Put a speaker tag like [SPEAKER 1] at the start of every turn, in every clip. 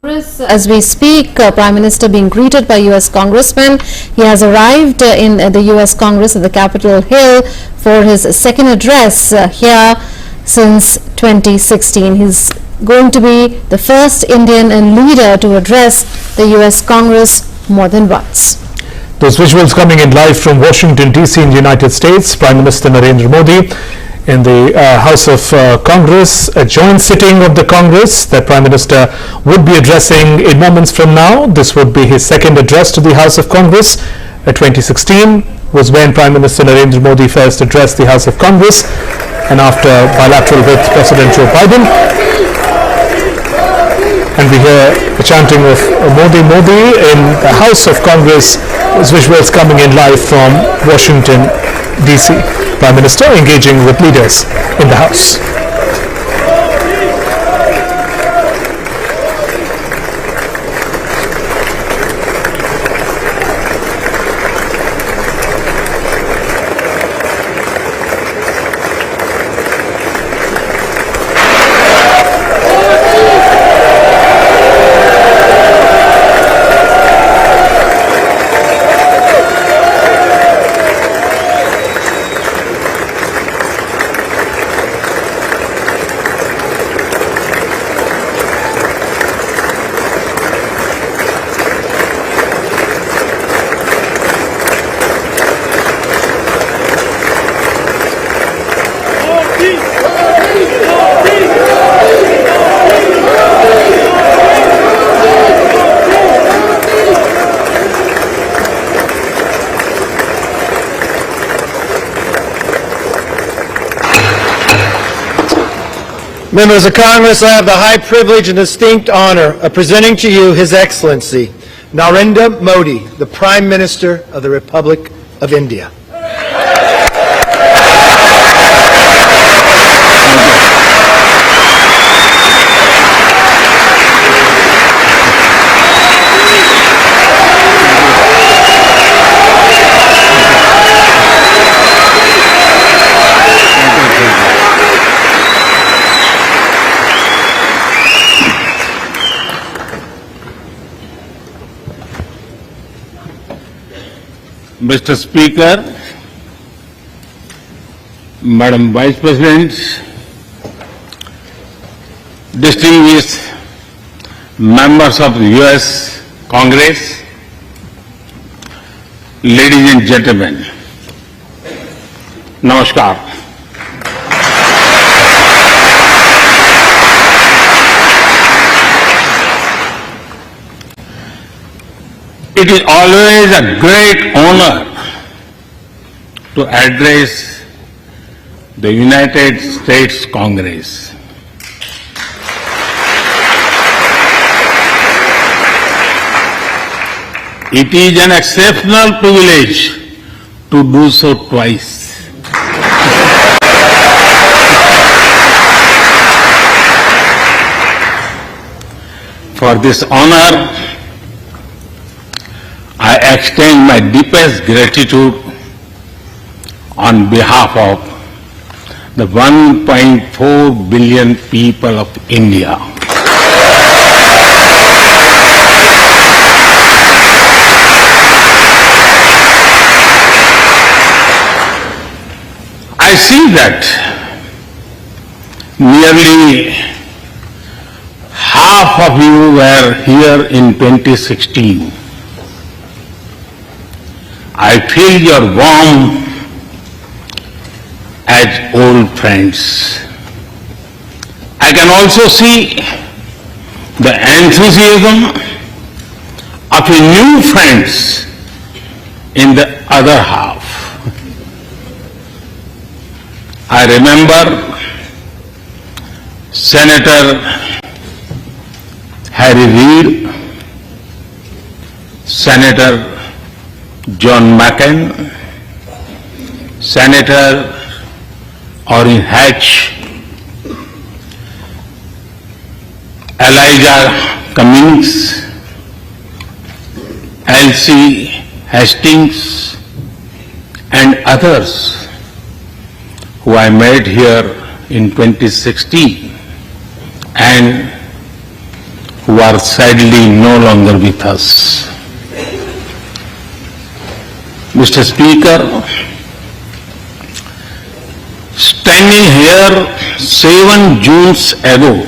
[SPEAKER 1] As we speak, Prime Minister being greeted by U.S. congressmen. He has arrived in the U.S. Congress at the Capitol Hill for his second address here since 2016. He's going to be the first Indian leader to address the U.S. Congress more than once.
[SPEAKER 2] Those visuals coming in live from Washington, D.C. in the United States. Prime Minister Narendra Modi in the House of Congress, a joint sitting of the Congress that Prime Minister would be addressing in moments from now. This would be his second address to the House of Congress. 2016 was when Prime Minister Narendra Modi first addressed the House of Congress, and after bilateral with President Joe Biden. And we hear the chanting of Modi, Modi in the House of Congress. Those visuals coming in live from Washington, D.C. Prime Minister engaging with leaders in the House.
[SPEAKER 3] Members of Congress, I have the high privilege and distinct honor of presenting to you His Excellency Narendra Modi, the Prime Minister of the Republic of India.
[SPEAKER 4] Mr. Speaker, Madam Vice President, distinguished members of the U.S. Congress, ladies and gentlemen, Namaskar. It is always a great honor to address the United States Congress. It is an exceptional privilege to do so twice. For this honor, I extend my deepest gratitude on behalf of the 1.4 billion people of India. I see that nearly half of you were here in 2016. I feel your warmth as old friends. I can also see the enthusiasm of your new friends in the other half. I remember Senator Harry Reid, Senator John McCain, Senator Orrin Hatch, Elijah Cummings, Elsie Hastings, and others who I met here in 2016 and who are sadly no longer with us. Mr. Speaker, standing here 7 Junes ago,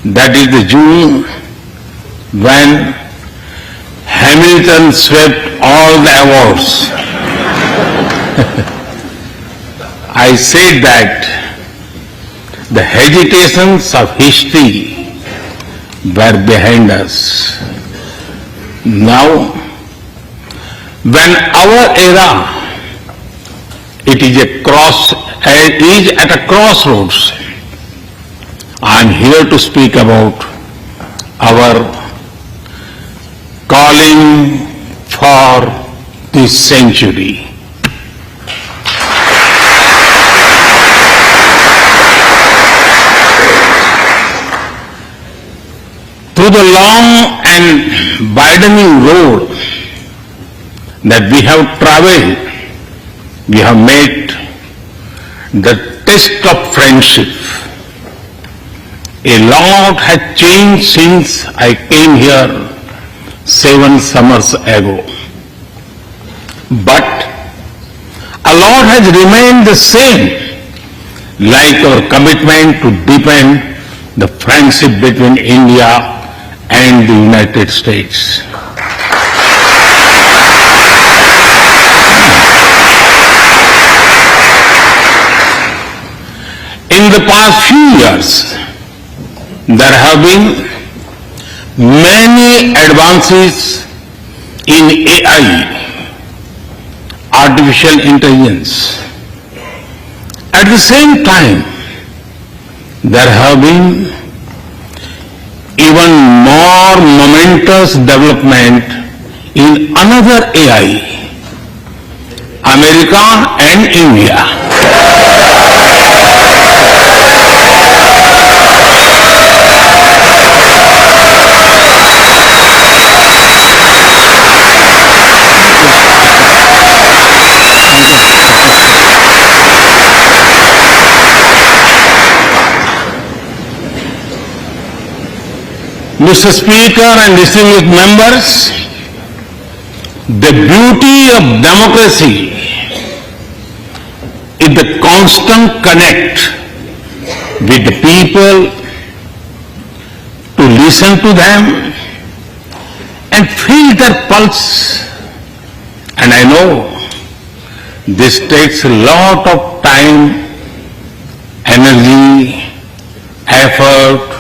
[SPEAKER 4] that is the June when Hamilton swept all the awards, I said that the hesitations of history were behind us. Now, when our era is at a crossroads, I am here to speak about our calling for this century. Through the long and widening road that we have traveled, we have met the test of friendship. A lot has changed since I came here 7 summers ago. But a lot has remained the same, like our commitment to deepen the friendship between India and the United States. In the past few years, there have been many advances in AI, artificial intelligence. At the same time, there have been even more momentous development in another AI, America and India. Mr. Speaker and distinguished members, the beauty of democracy is the constant connect with the people, to listen to them and feel their pulse. And I know this takes a lot of time, energy, effort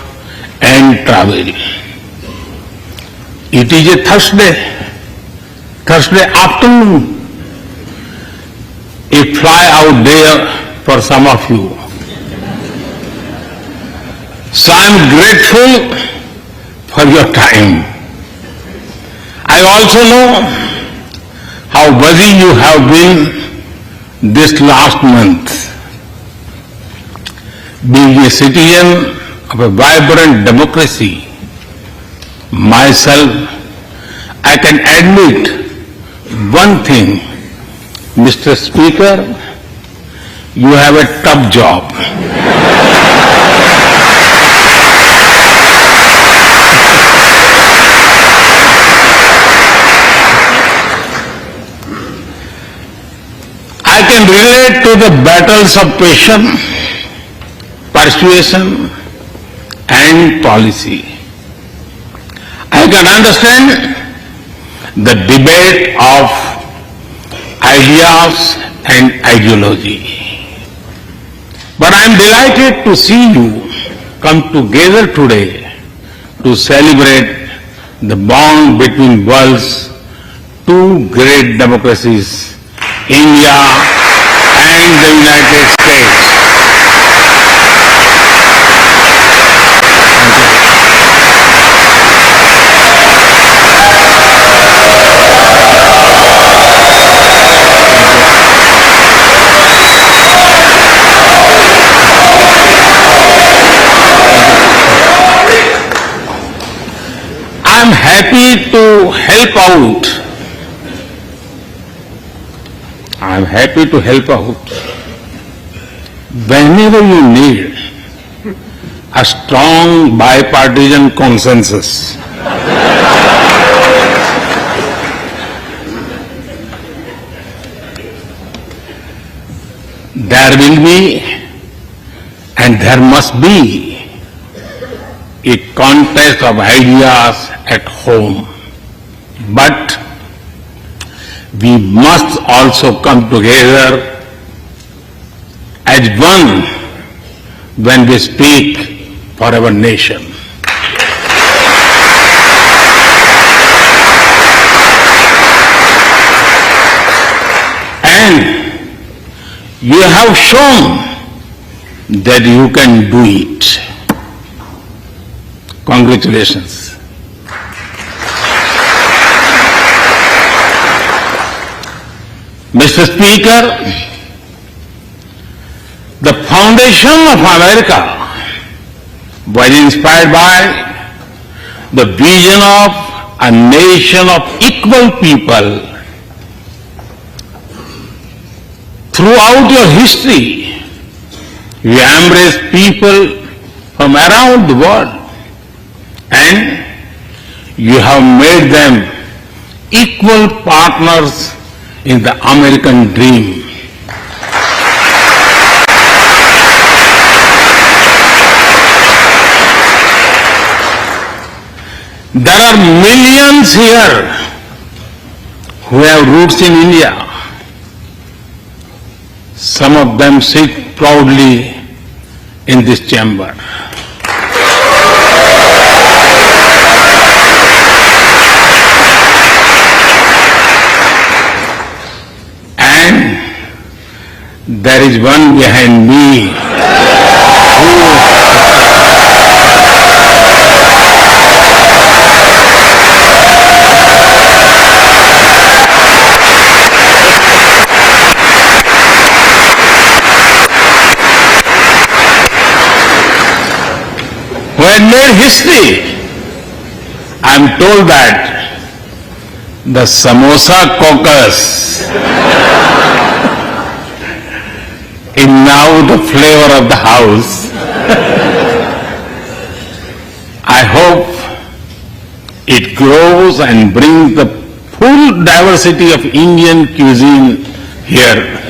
[SPEAKER 4] and travel. It is a Thursday afternoon. A fly out there for some of you. So I am grateful for your time. I also know how busy you have been this last month. Being a citizen of a vibrant democracy, myself, I can admit one thing, Mr. Speaker, you have a tough job. I can relate to the battles of patience, persuasion, and policy. I can understand the debate of ideas and ideology. But I am delighted to see you come together today to celebrate the bond between world's two great democracies, India and the United States. I'm happy to help out. I'm happy to help out whenever you need. a strong bipartisan consensus. There will be and there must be a contest of ideas at home. But we must also come together as one when we speak for our nation. And you have shown that you can do it. Congratulations. Mr. Speaker, the foundation of America was inspired by the vision of a nation of equal people. Throughout your history, you embrace people from around the world and you have made them equal partners in the American dream. There are millions here who have roots in India. Some of them sit proudly in this chamber. And there is one behind me who had made history. I'm told that the Samosa caucus is now the flavor of the house. I hope it grows and brings the full diversity of Indian cuisine here.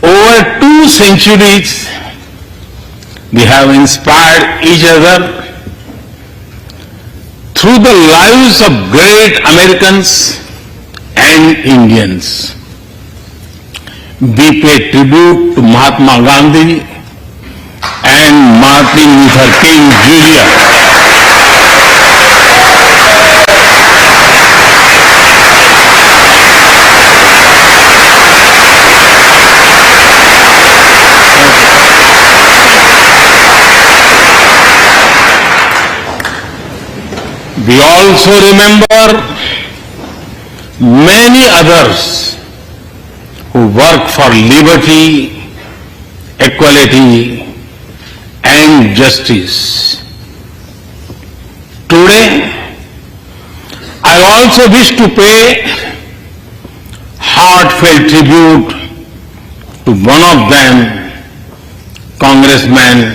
[SPEAKER 4] Over 2 centuries, we have inspired each other through the lives of great Americans and Indians. We pay tribute to Mahatma Gandhi and Martin Luther King Jr. We also remember many others who work for liberty, equality, and justice. Today, I also wish to pay heartfelt tribute to one of them, Congressman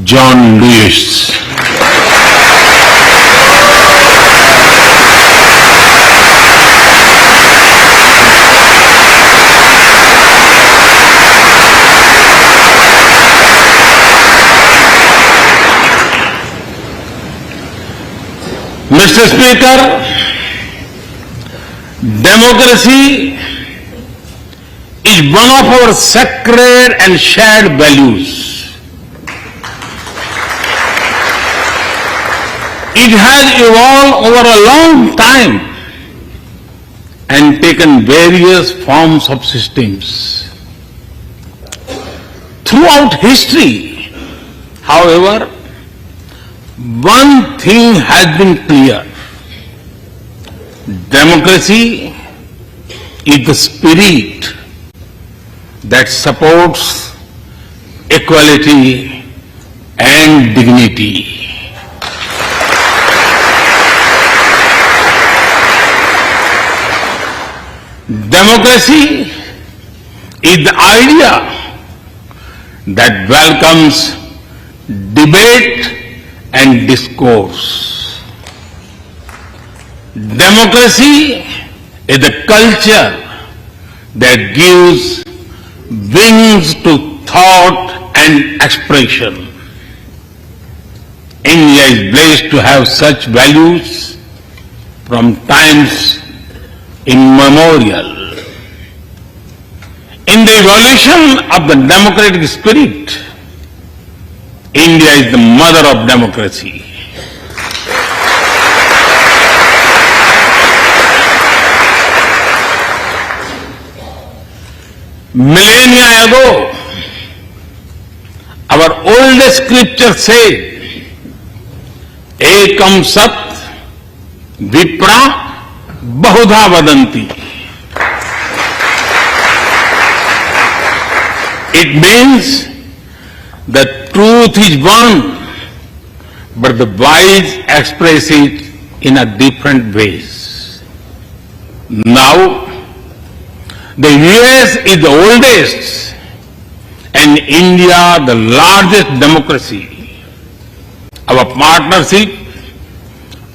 [SPEAKER 4] John Lewis. Mr. Speaker, democracy is one of our sacred and shared values. It has evolved over a long time and taken various forms of systems. Throughout history, however, one thing has been clear. Democracy is the spirit that supports equality and dignity. Democracy is the idea that welcomes debate and discourse. Democracy is the culture that gives wings to thought and expression. India is blessed to have such values from times immemorial. In the evolution of the democratic spirit, India is the mother of democracy. Millennia ago, our oldest scripture said, Ekam Sat Vipra Bahudha Vadanti. It means the truth is one, but the wise express it in a different ways. Now, the US is the oldest and India the largest democracy. Our partnership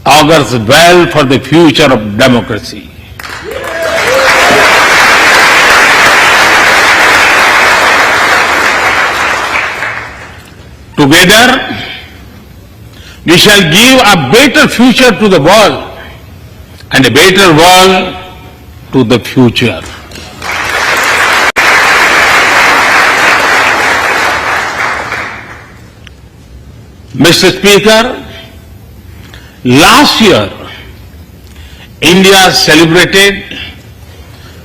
[SPEAKER 4] augurs well for the future of democracy. Together, we shall give a better future to the world and a better world to the future. Mr. Speaker, last year, India celebrated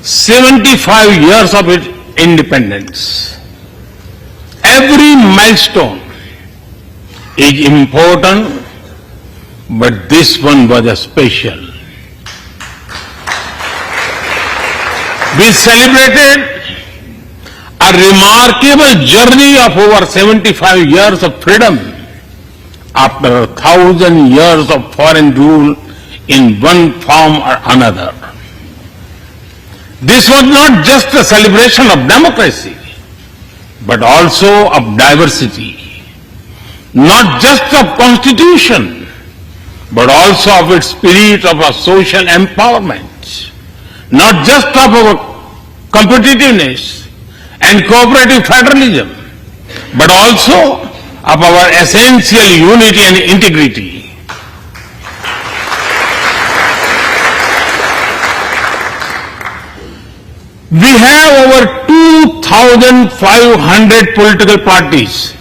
[SPEAKER 4] 75 years of its independence. Every milestone is important, but this one was a special. We celebrated a remarkable journey of over 75 years of freedom after 1,000 years of foreign rule in one form or another. This was not just a celebration of democracy, but also of diversity. Not just of constitution, but also of its spirit of a social empowerment. Not just of our competitiveness and cooperative federalism, but also of our essential unity and integrity. We have over 2,500 political parties.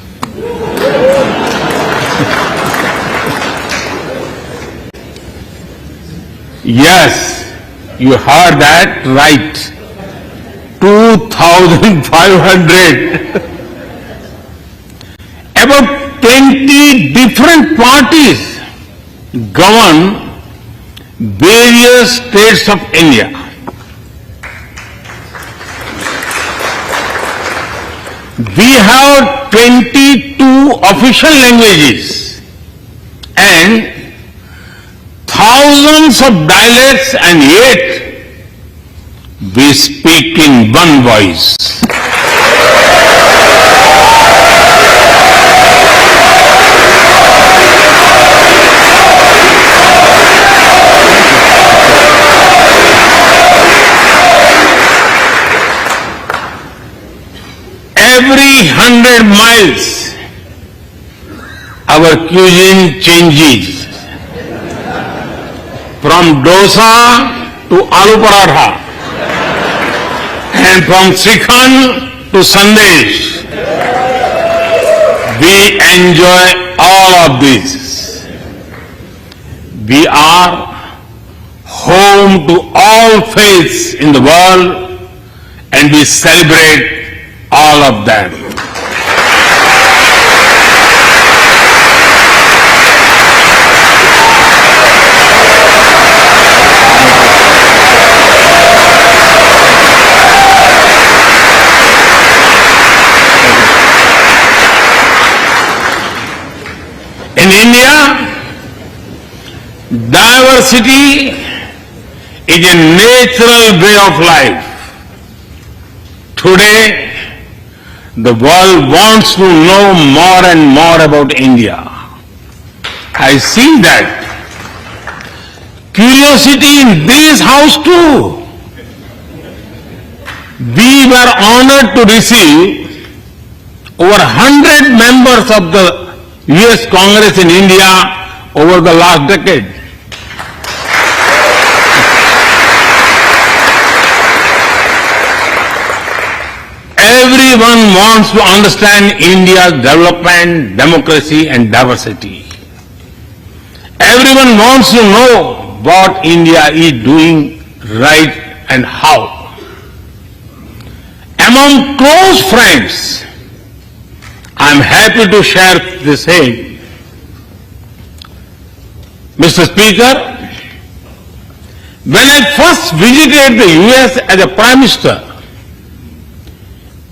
[SPEAKER 4] Yes, you heard that right. 2,500. About 20 different parties govern various states of India. We have 22 official languages and thousands of dialects, and yet we speak in one voice. Every 100 miles, our cuisine changes. From dosa to aloo paratha, and from Srikhand to Sandesh. We enjoy all of this. We are home to all faiths in the world, and we celebrate all of them. In India, diversity is a natural way of life. Today, the world wants to know more and more about India. I see that curiosity in this house too. We were honored to receive over 100 members of the US Congress in India over the last decade. Everyone wants to understand India's development, democracy and diversity. Everyone wants to know what India is doing right and how. Among close friends, I am happy to share the same. Mr. Speaker, when I first visited the US as a Prime Minister,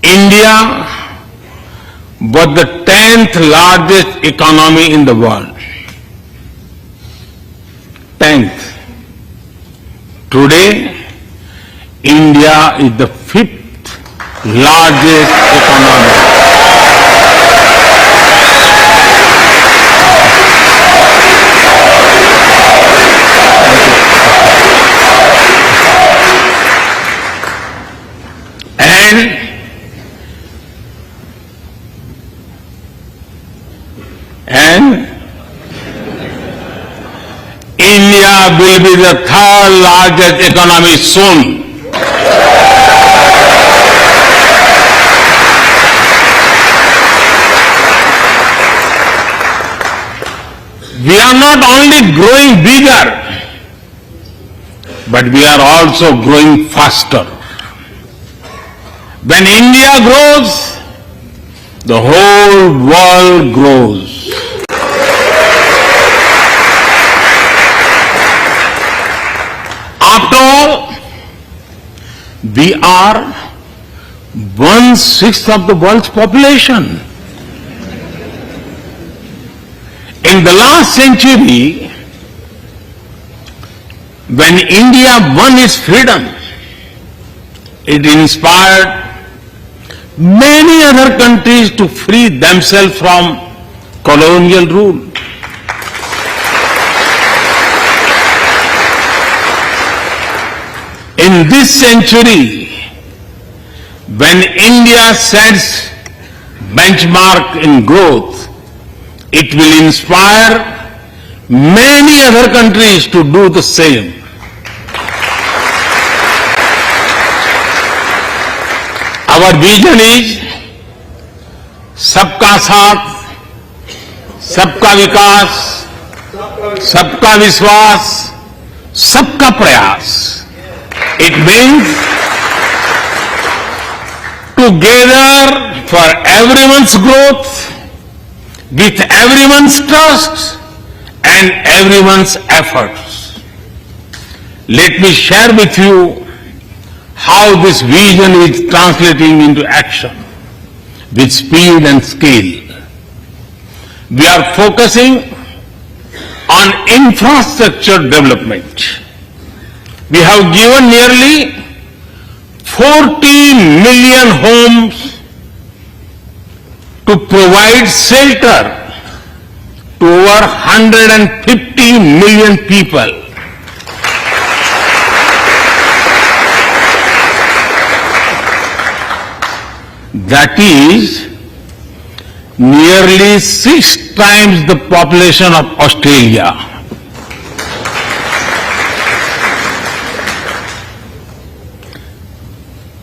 [SPEAKER 4] India was the 10th largest economy in the world. 10th. Today, India is the 5th largest economy. And India will be the 3rd largest economy soon. We are not only growing bigger, but we are also growing faster. When India grows, the whole world grows. After all, we are 1/6 of the world's population. In the last century, when India won its freedom, it inspired many other countries to free themselves from colonial rule. In this century, when India sets benchmark in growth, it will inspire many other countries to do the same. Our vision is सबका साथ, सबका विकास, सबका विश्वास, सबका प्रयास. It means together for everyone's growth, with everyone's trust and everyone's efforts. Let me share with you how this vision is translating into action with speed and scale. We are focusing on infrastructure development. We have given nearly 40 million homes to provide shelter to over 150 million people. That is nearly 6 times the population of Australia.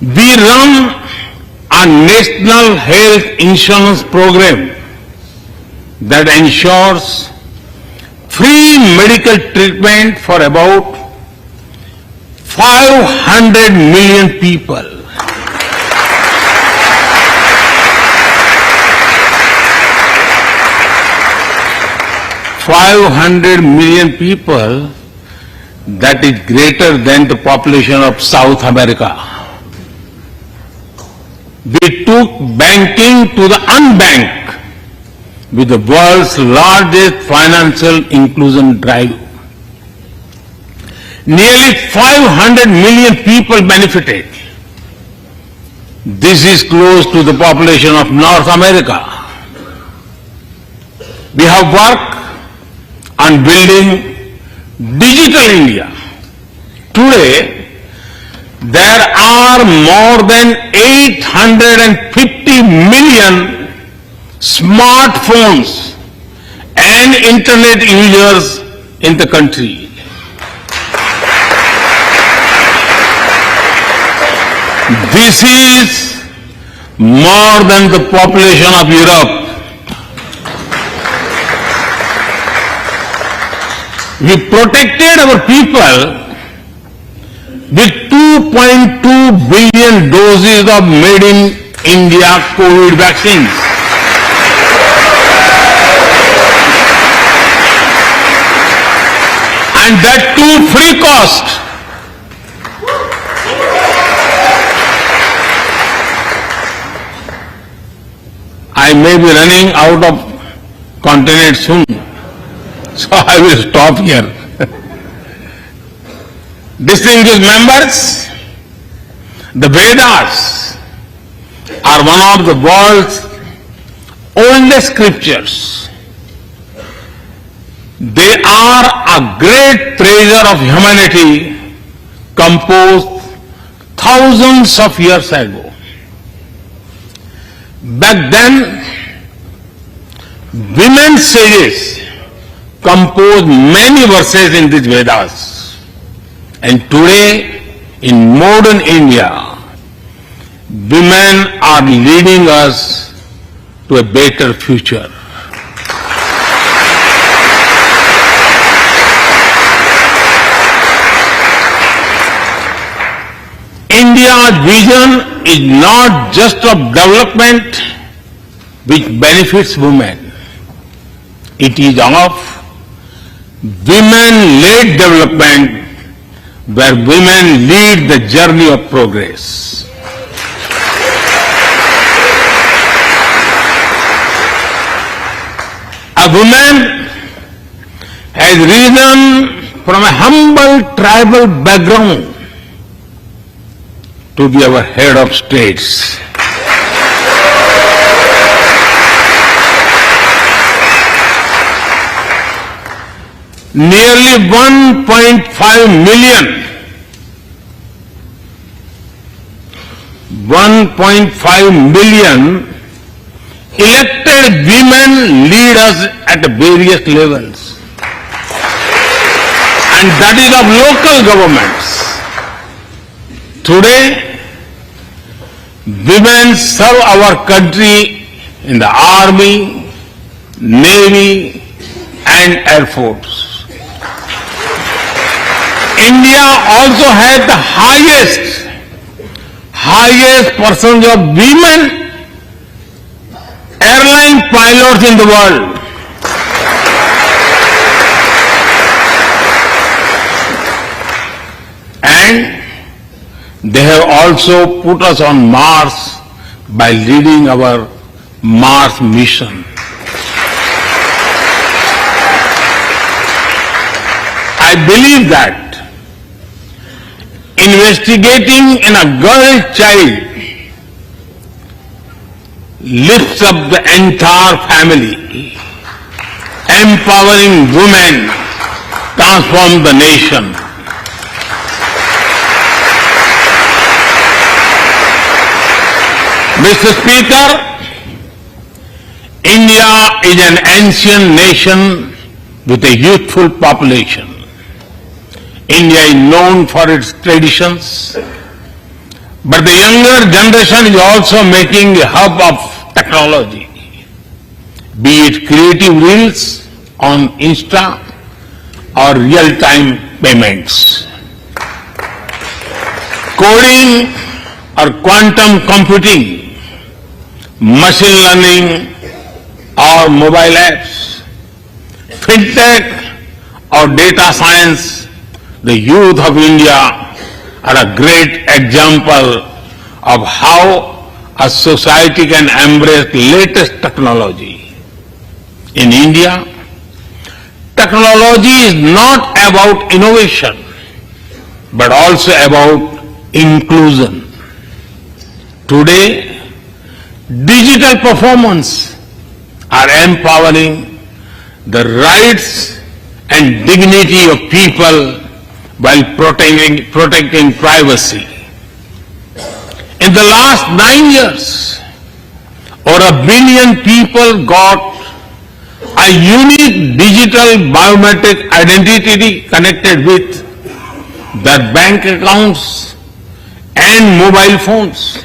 [SPEAKER 4] We run a national health insurance program that ensures free medical treatment for about 500 million people. 500 million people, that is greater than the population of South America. We took banking to the unbanked with the world's largest financial inclusion drive. Nearly 500 million people benefited. This is close to the population of North America. We have worked on building Digital India. Today, there are more than 850 million smartphones and internet users in the country. This is more than the population of Europe. We protected our people with 2.2 billion doses of made in India COVID vaccines. And that too free cost. I may be running out of continent soon, so I will stop here. Distinguished members, the Vedas are one of the world's oldest scriptures. They are a great treasure of humanity composed thousands of years ago. Back then, women sages composed many verses in these Vedas. And today, in modern India, women are leading us to a better future. India's vision is not just of development which benefits women. It is of women-led development where women lead the journey of progress. A woman has risen from a humble tribal background to be our head of states. Nearly 1.5 million elected women lead us at various levels. And that is of local governments. Today, women serve our country in the Army, Navy, and Air Force. India also has the highest percentage of women airline pilots in the world. And they have also put us on Mars by leading our Mars mission. I believe that investigating in a girl child lifts up the entire family. Empowering women transforms the nation. Mr. Speaker, India is an ancient nation with a youthful population. India is known for its traditions, but the younger generation is also making a hub of technology, be it creative reels on Insta or real-time payments. Coding or quantum computing, machine learning or mobile apps, fintech or data science. The youth of India are a great example of how a society can embrace latest technology. In India, technology is not about innovation. but also about inclusion. Today, digital performance are empowering the rights and dignity of people while protecting privacy. In the last 9 years, over 1 billion people got a unique digital biometric identity connected with their bank accounts and mobile phones.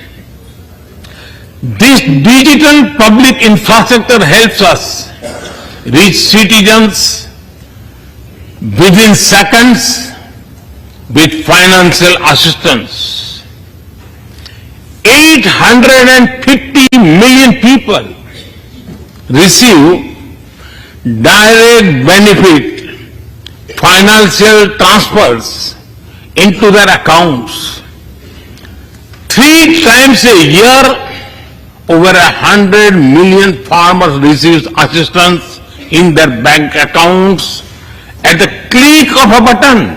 [SPEAKER 4] This digital public infrastructure helps us reach citizens within seconds with financial assistance. 850 million people receive direct benefit financial transfers into their accounts. 3 times a year, over 100 million farmers receive assistance in their bank accounts at the click of a button.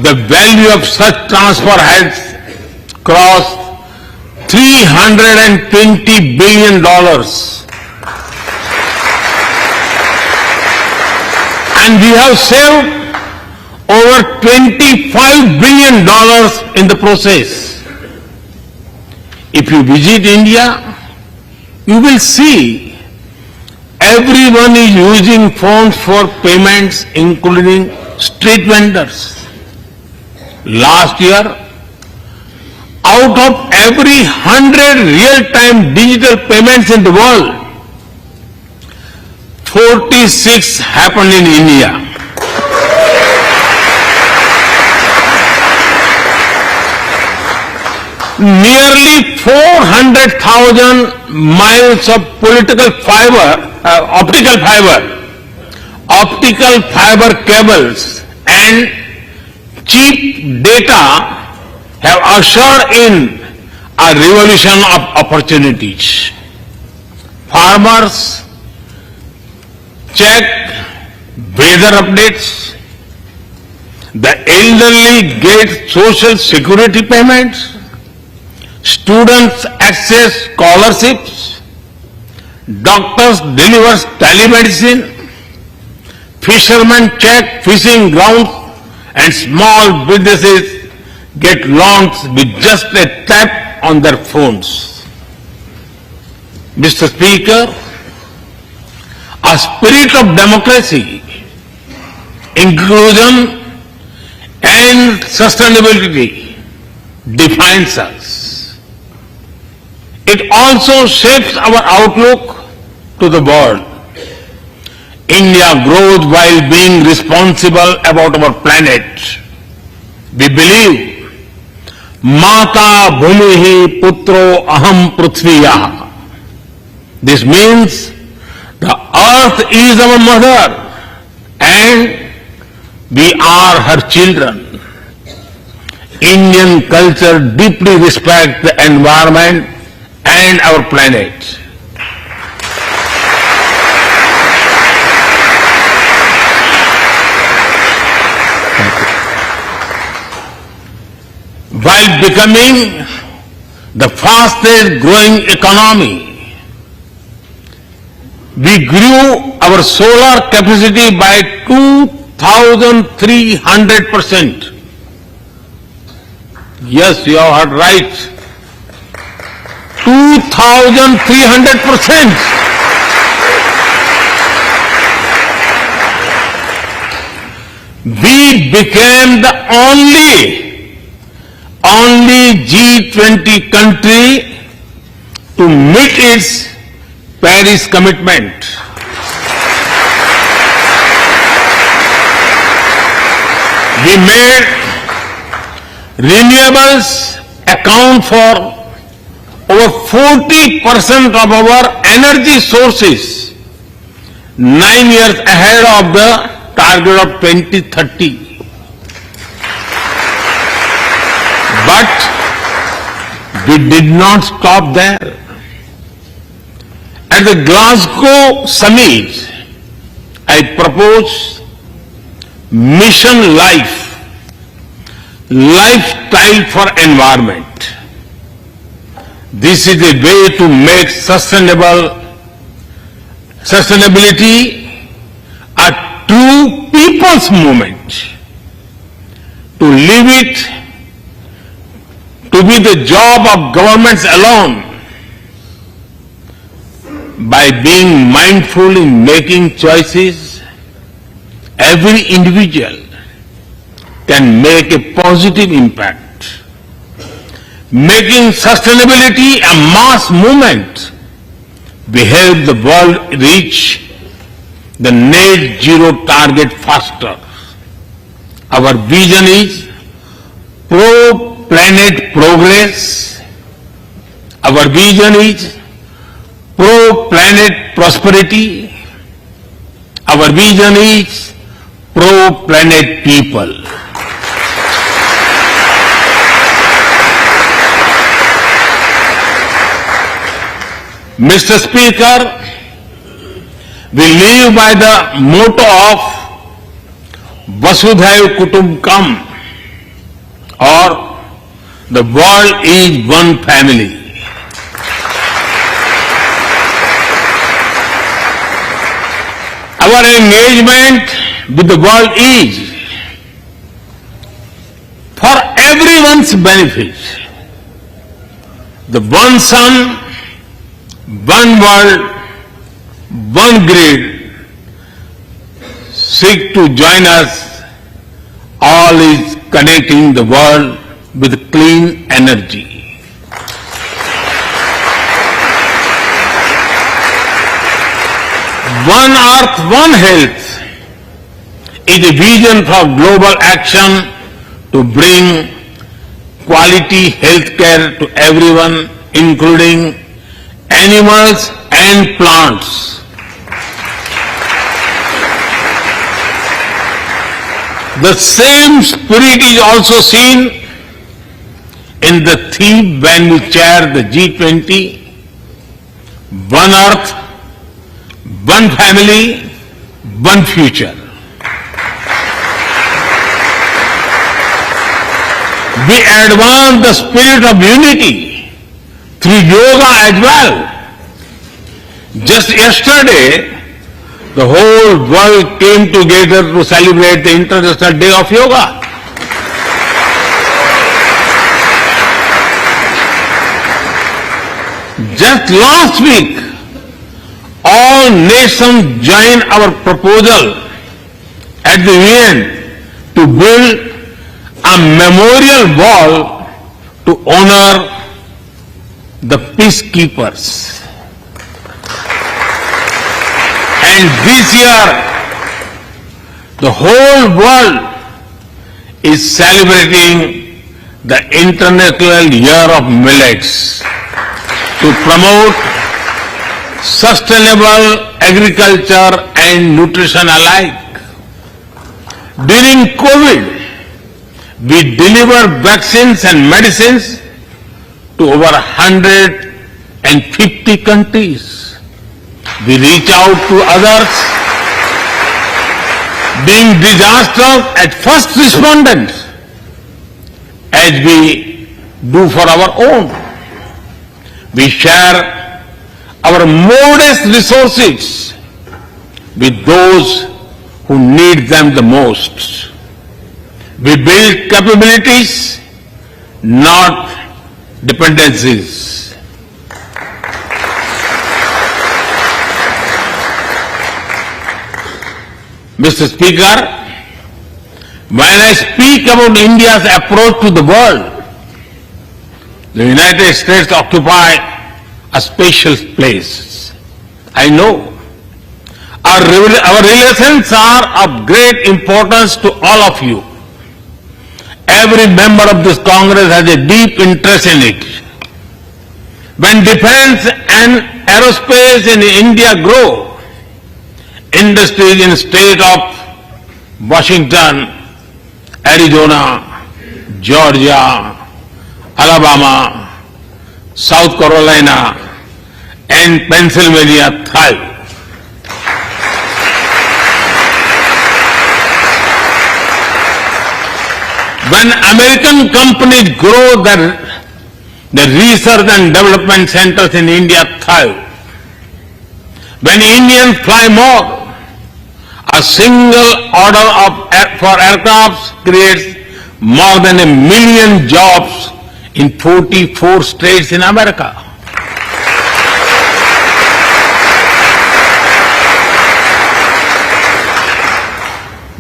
[SPEAKER 4] The value of such transfer has crossed $320 billion. And we have saved over $25 billion in the process. If you visit India, you will see everyone is using phones for payments, including street vendors. Last year, out of every 100 real-time digital payments in the world, 46 happened in India. Nearly 400,000 miles of optical fiber cables and cheap data have ushered in a revolution of opportunities. Farmers check weather updates, the elderly get social security payments, students access scholarships, doctors deliver telemedicine, fishermen check fishing grounds, and small businesses get loans with just a tap on their phones. Mr. Speaker, a spirit of democracy, inclusion, and sustainability defines us. It also shapes our outlook to the world. India grows while being responsible about our planet. We believe Mata Bhumihi Putro Aham Prithviya. This means the earth is our mother and we are her children. Indian culture deeply respects the environment and our planet. While becoming the fastest growing economy, we grew our solar capacity by 2,300%. Yes, you have heard right. 2,300%. We became the only G20 country to meet its Paris commitment. We made renewables account for over 40% of our energy sources 9 years ahead of the target of 2030. But we did not stop there. At the Glasgow summit, I proposed Mission Life, lifestyle for environment. This is a way to make sustainability a true people's movement. To leave it to be the job of governments alone. By being mindful in making choices, every individual can make a positive impact. Making sustainability a mass movement, we help the world reach the net zero target faster. Our vision is pro-planet progress. Our vision is pro-planet prosperity. Our vision is pro-planet people. Mr. Speaker, we live by the motto of Vasudhaiva Kutumbakam, or the world is one family. Our engagement with the world is for everyone's benefit. The one sun, one world, one grid seek to join us. All is connecting the world with clean energy. One Earth, One Health is a vision for global action to bring quality health care to everyone, including animals and plants. The same spirit is also seen in the theme when we chair the G20, One Earth, One Family, One Future. We advance the spirit of unity through yoga as well. Just yesterday, the whole world came together to celebrate the International Day of Yoga. Just last week, all nations joined our proposal at the UN to build a memorial wall to honor the peacekeepers. And this year, the whole world is celebrating the International Year of Millets to promote sustainable agriculture and nutrition alike. During COVID, we delivered vaccines and medicines to over 150 countries. We reach out to others, being disaster at first respondents, as we do for our own. We share our modest resources with those who need them the most. We build capabilities, not dependencies. Mr. Speaker, when I speak about India's approach to the world, the United States occupy a special place. I know. Our relations are of great importance to all of you. Every member of this Congress has a deep interest in it. When defense and aerospace in India grow, industries in the state of Washington, Arizona, Georgia, Alabama, South Carolina, and Pennsylvania thrive. when American companies grow their research and development centers in India thrive. When Indians fly more, a single order for aircrafts creates more than 1 million jobs in 44 states in America.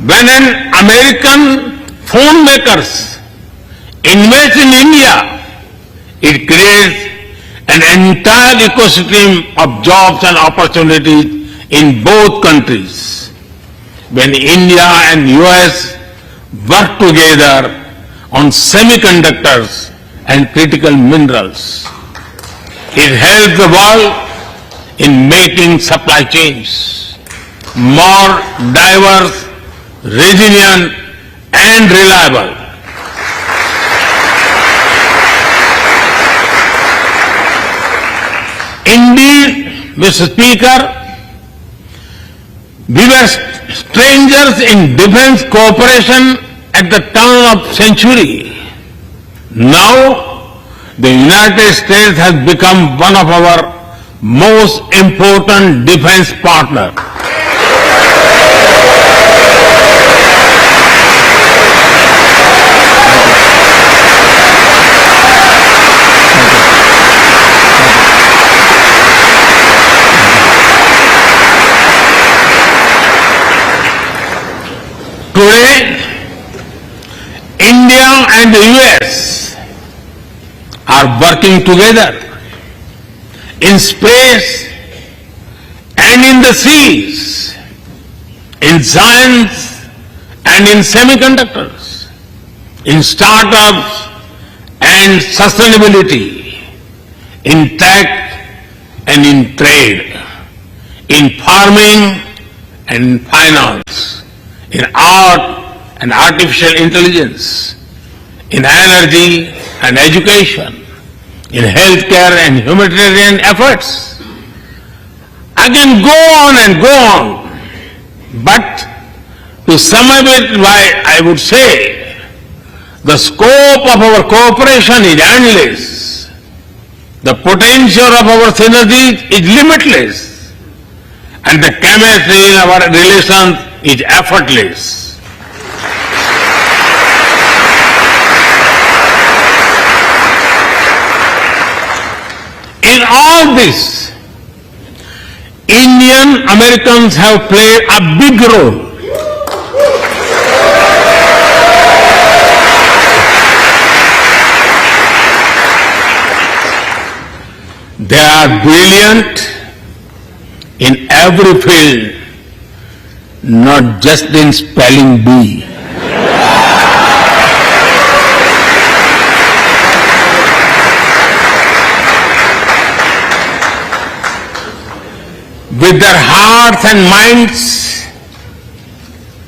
[SPEAKER 4] When an American phone makers invest in India, it creates an entire ecosystem of jobs and opportunities in both countries. When India and US work together on semiconductors and critical minerals, it helps the world in making supply chains more diverse, resilient and reliable. Indeed, Mr. Speaker, we were strangers in defense cooperation at the turn of century. Now, the United States has become one of our most important defense partners. Today, India and the US are working together in space and in the seas, in science and in semiconductors, in startups and sustainability, in tech and in trade, in farming and in finance, in art and artificial intelligence, in energy and education, in healthcare and humanitarian efforts. I can go on and go on, but to sum up it, I would say the scope of our cooperation is endless. The potential of our synergies is limitless, and the chemistry in our relations is effortless. In all this, Indian Americans have played a big role. They are brilliant in every field, not just in spelling bee. With their hearts and minds,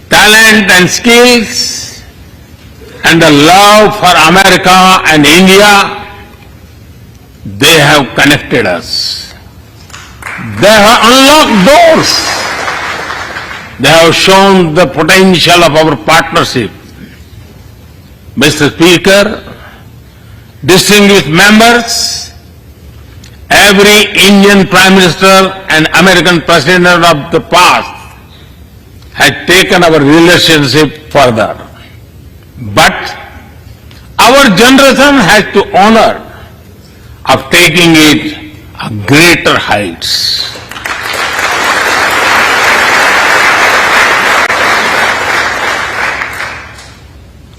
[SPEAKER 4] talent and skills, and the love for America and India, they have connected us. They have unlocked doors. They have shown the potential of our partnership. Mr. Speaker, distinguished members, every Indian Prime Minister and American President of the past has taken our relationship further. But our generation has to honor of taking it a greater heights.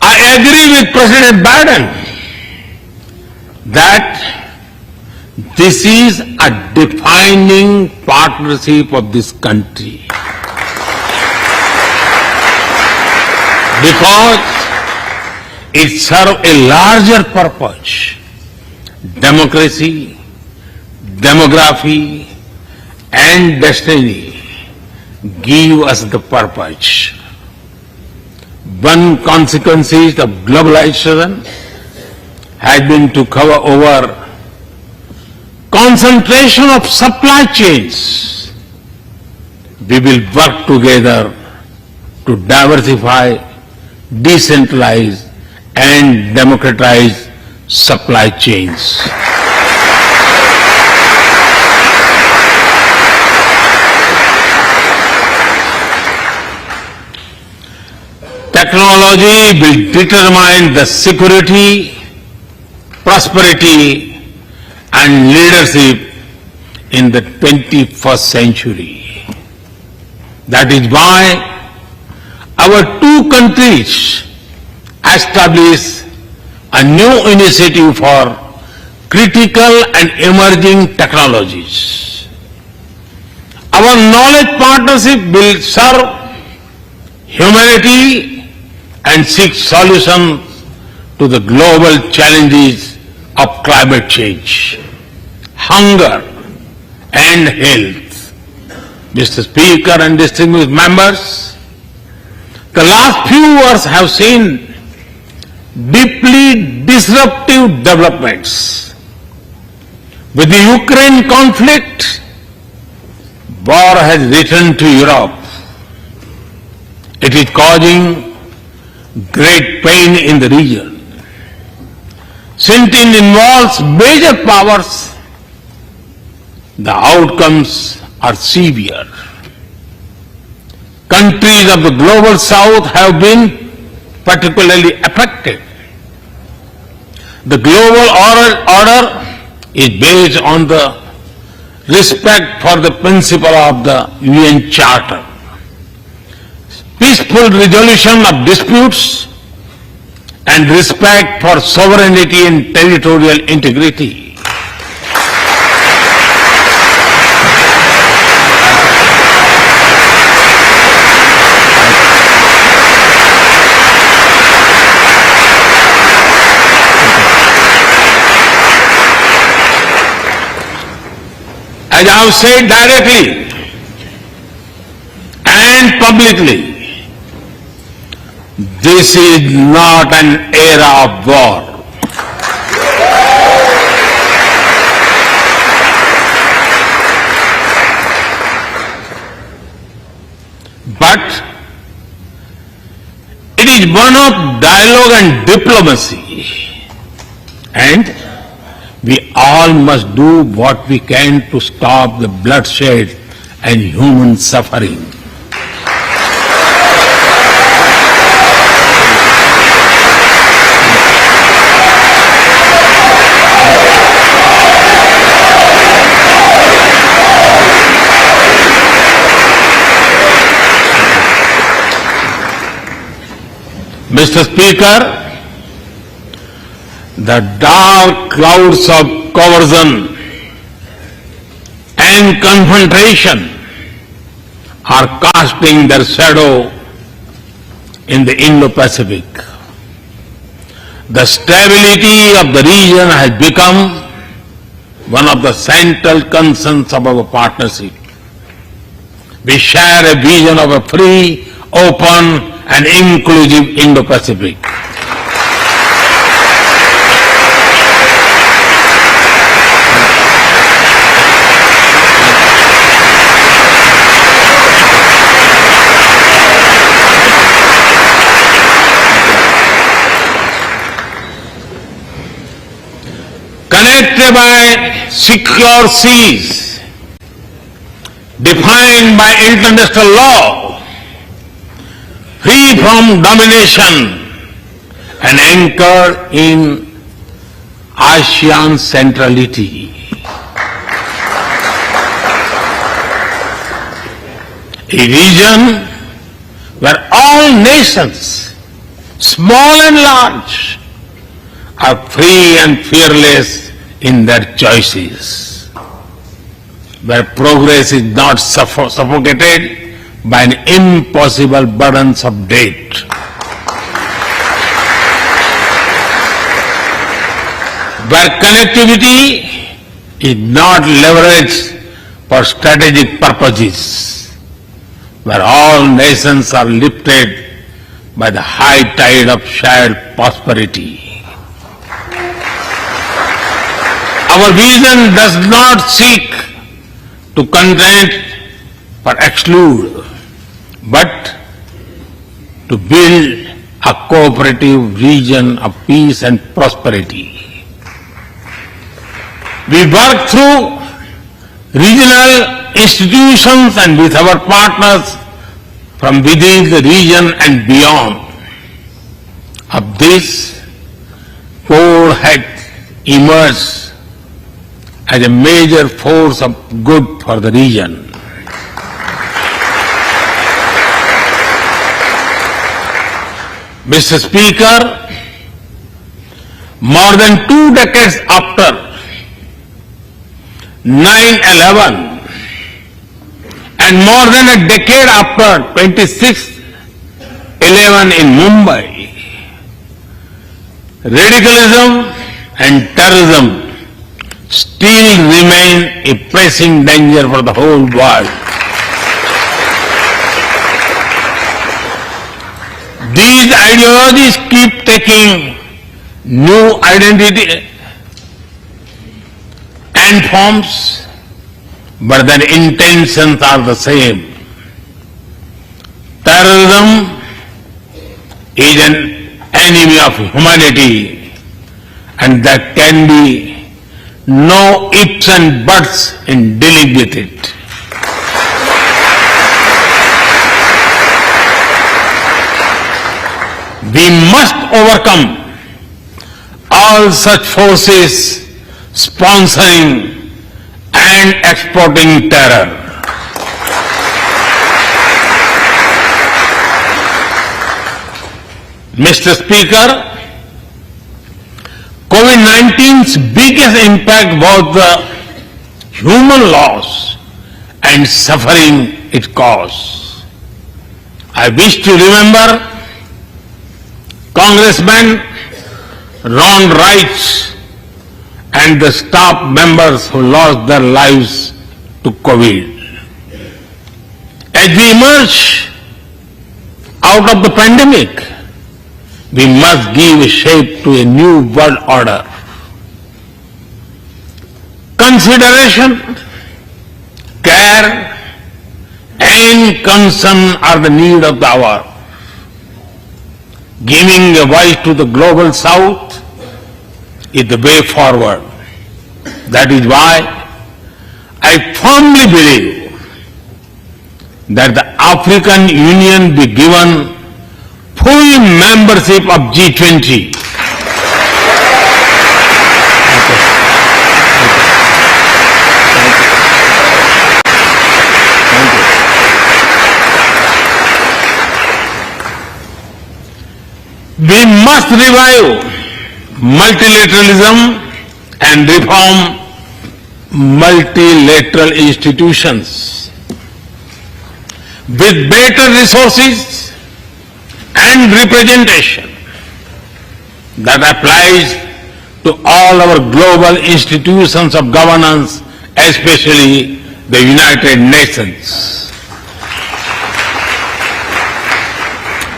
[SPEAKER 4] I agree with President Biden that this is a defining partnership of this country, because it serves a larger purpose: democracy, demography, and destiny give us the purpose. One consequence of globalization has been to cover over concentration of supply chains. We will work together to diversify, decentralize, and democratize supply chains. Technology will determine the security, prosperity, and leadership in the 21st century. That is why our two countries established a new initiative for critical and emerging technologies. Our knowledge partnership will serve humanity and seek solutions to the global challenges of climate change, hunger, and health. Mr. Speaker and distinguished members, the last few years have seen deeply disruptive developments. With the Ukraine conflict, war has returned to Europe. It is causing great pain in the region. Since it involves major powers, the outcomes are severe. Countries of the global south have been particularly affected. The global order is based on the respect for the principle of the UN Charter, peaceful resolution of disputes, and respect for sovereignty and territorial integrity. As I have said directly and publicly, this is not an era of war. But it is one of dialogue and diplomacy. And we all must do what we can to stop the bloodshed and human suffering. Mr. Speaker, the dark clouds of coercion and confrontation are casting their shadow in the Indo-Pacific. The stability of the region has become one of the central concerns of our partnership. We share a vision of a free, open, and inclusive Indo-Pacific. Connected by secure seas, defined by international law, free from domination, and anchored in ASEAN centrality. A region where all nations, small and large, are free and fearless in their choices, where progress is not suffocated by an impossible burdens of debt. Where connectivity is not leveraged for strategic purposes, where all nations are lifted by the high tide of shared prosperity. Our vision does not seek to content or exclude, but to build a cooperative region of peace and prosperity. We work through regional institutions and with our partners from within the region and beyond. Of this, Code had emerged as a major force of good for the region. Mr. Speaker, more than 2 decades after 9/11 and more than a decade after 26/11 in Mumbai, radicalism and terrorism still remain a pressing danger for the whole world. These ideologies keep taking new identity and forms, but their intentions are the same. Terrorism is an enemy of humanity, and there can be no ifs and buts in dealing with it. We must overcome all such forces sponsoring and exporting terror. Mr. Speaker, COVID-19's biggest impact was the human loss and suffering it caused. I wish to remember Congressman Ron Wright and the staff members who lost their lives to COVID. As we emerge out of the pandemic, we must give shape to a new world order. Consideration, care, and concern are the need of the hour. Giving a voice to the global south is the way forward. That is why I firmly believe that the African Union be given full membership of G20. We must revive multilateralism and reform multilateral institutions. With better resources and representation that applies to all our global institutions of governance, especially the United Nations.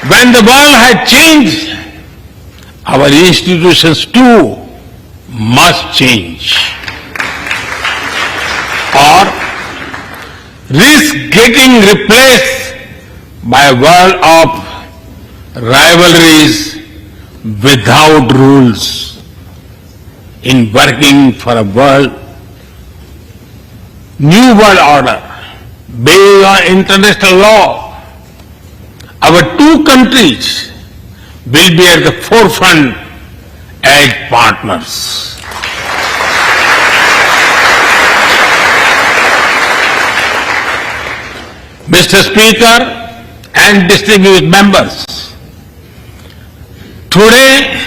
[SPEAKER 4] When the world has changed, our institutions too must change, or risk getting replaced by a world of rivalries without rules. In working for a new world order based on international law, our two countries will be at the forefront as partners. Mr. Speaker and distinguished members, today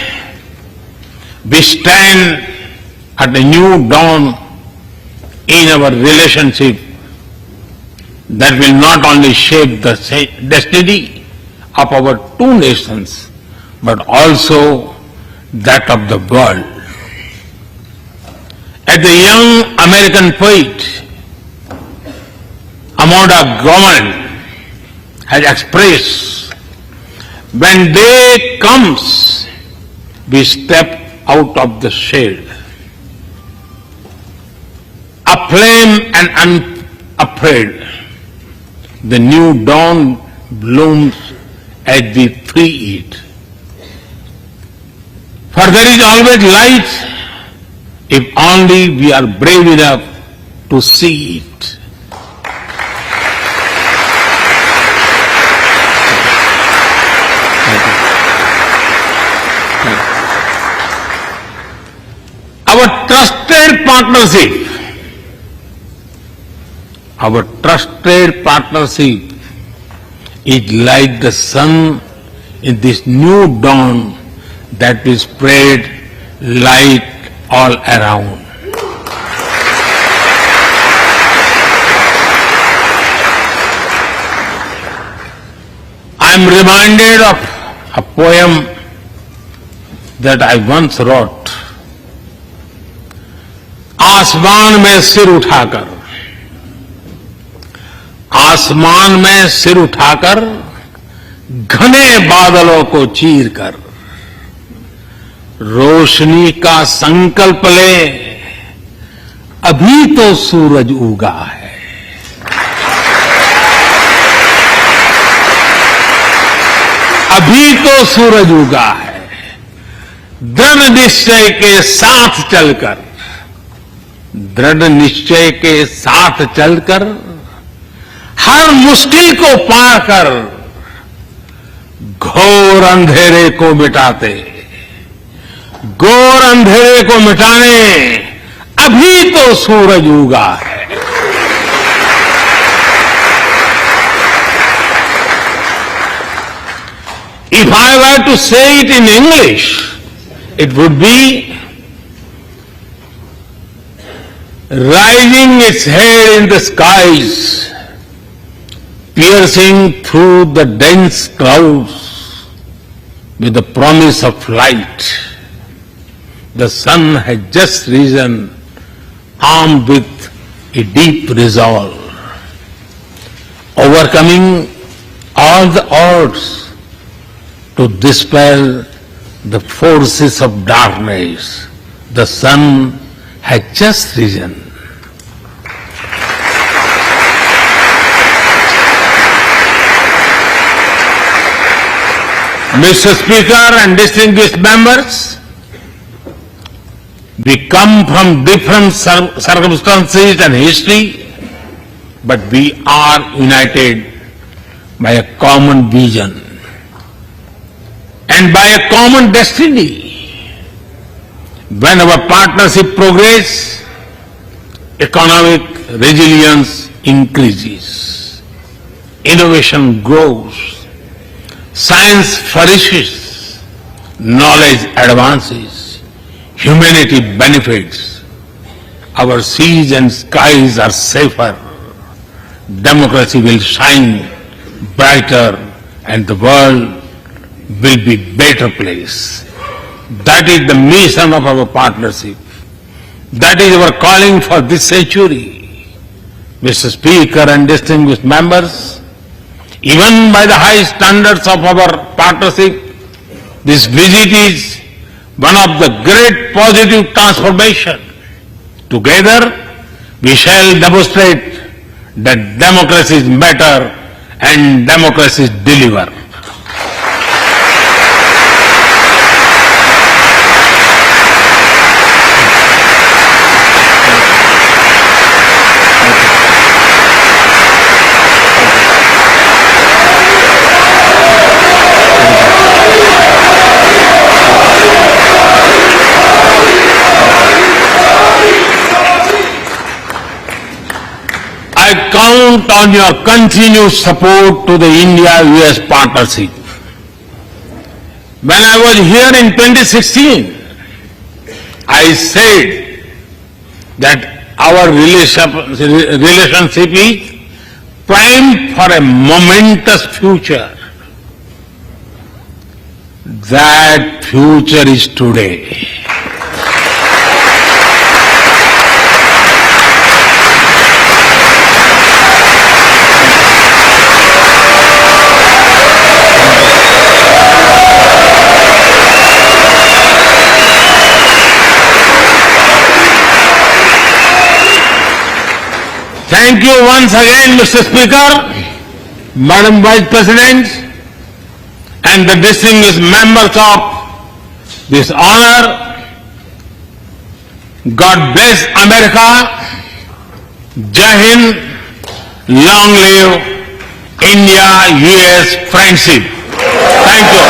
[SPEAKER 4] we stand at a new dawn in our relationship that will not only shape the destiny of our two nations, but also that of the world. As the young American poet Amanda Gorman has expressed, when day comes, we step out of the shade. Aflame and unafraid, the new dawn blooms as we free it. For there is always light if only we are brave enough to see it. Our trusted partnership is like the sun in this new dawn that will spread light all around. I am reminded of a poem that I once wrote. आसमान में सिर उठाकर घने बादलों को चीरकर रोशनी का संकल्प ले, अभी तो सूरज उगा है। अभी तो सूरज उगा है। दृढ़ निश्चय के साथ चलकर हर मुश्किल को पार कर घोर अंधेरे को मिटाने अभी तो सूरज उगा है। If I were to say it in English, it would be rising its head in the skies, piercing through the dense clouds with the promise of light. The sun has just risen, armed with a deep resolve, overcoming all the odds to dispel the forces of darkness. The sun had just risen. Mr. Speaker and distinguished members, we come from different circumstances and history, but we are united by a common vision and by a common destiny. When our partnership progresses, economic resilience increases, innovation grows, science flourishes, knowledge advances, humanity benefits, our seas and skies are safer, democracy will shine brighter, and the world will be a better place. That is the mission of our partnership. That is our calling for this century. Mr. Speaker and distinguished members, even by the high standards of our partnership, this visit is one of the great positive transformation. Together, we shall demonstrate that democracy is better and democracy deliver. I count on your continued support to the India-US partnership. When I was here in 2016, I said that our relationship is primed for a momentous future. That future is today. Thank you once again, Mr. Speaker, Madam Vice President, and the distinguished members of this honor. God bless America. Jai Hind. Long live India-US friendship. Thank you.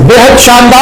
[SPEAKER 2] बेहद शानदार